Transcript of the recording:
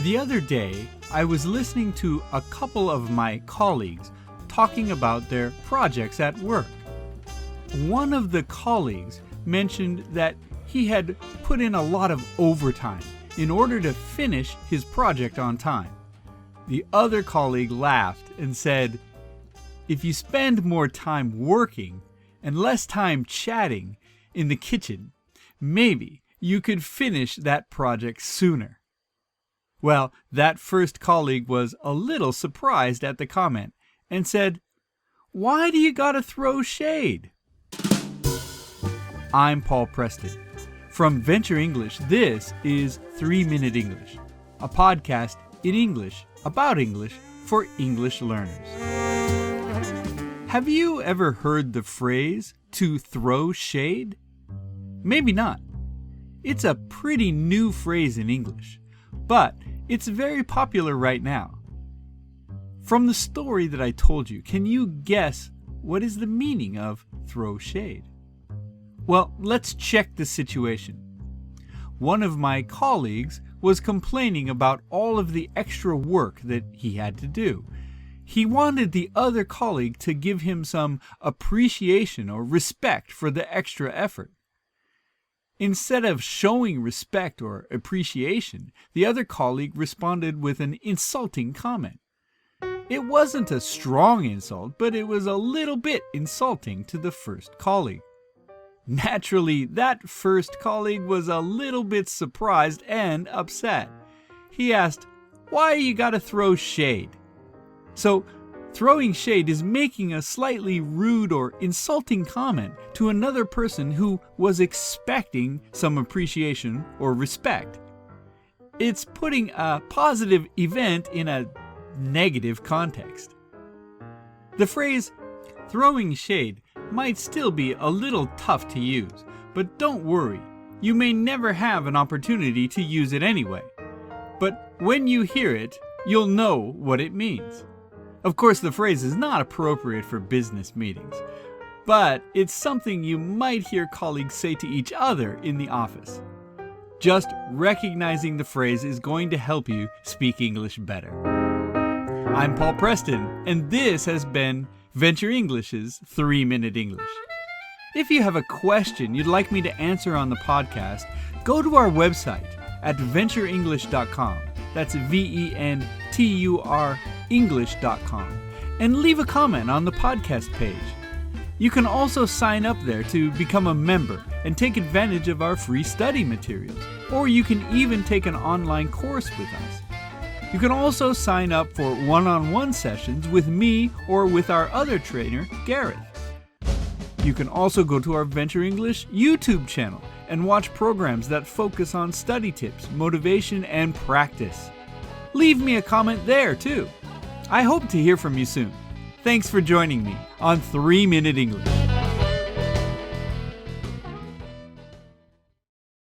The other day, I was listening to a couple of my colleagues talking about their projects at work. One of the colleagues mentioned that he had put in a lot of overtime in order to finish his project on time. The other colleague laughed and said, "If you spend more time working and less time chatting in the kitchen, maybe you could finish that project sooner." Well, that first colleague was a little surprised at the comment and said, "Why do you gotta throw shade?" I'm Paul Preston. From Venture English, this is 3-Minute English, a podcast in English about English for English learners. Have you ever heard the phrase, to throw shade? Maybe not. It's a pretty new phrase in English, but it's very popular right now. From the story that I told you, can you guess what is the meaning of throw shade? Well, let's check the situation. One of my colleagues was complaining about all of the extra work that he had to do. He wanted the other colleague to give him some appreciation or respect for the extra effort. Instead of showing respect or appreciation, the other colleague responded with an insulting comment. It wasn't a strong insult, but it was a little bit insulting to the first colleague. Naturally, that first colleague was a little bit surprised and upset. He asked, "Why you gotta throw shade?" So, throwing shade is making a slightly rude or insulting comment to another person who was expecting some appreciation or respect. It's putting a positive event in a negative context. The phrase throwing shade might still be a little tough to use, but don't worry, you may never have an opportunity to use it anyway. But when you hear it, you'll know what it means. Of course, the phrase is not appropriate for business meetings, but it's something you might hear colleagues say to each other in the office. Just recognizing the phrase is going to help you speak English better. I'm Paul Preston, and this has been Venture English's 3-Minute English. If you have a question you'd like me to answer on the podcast, go to our website at ventureenglish.com. That's VENTUR English.com, and leave a comment on the podcast page. You can also sign up there to become a member and take advantage of our free study materials, or you can even take an online course with us. You can also sign up for one-on-one sessions with me or with our other trainer, Gareth. You can also go to our Venture English YouTube channel and watch programs that focus on study tips, motivation, and practice. Leave me a comment there too. I hope to hear from you soon. Thanks for joining me on 3-Minute English.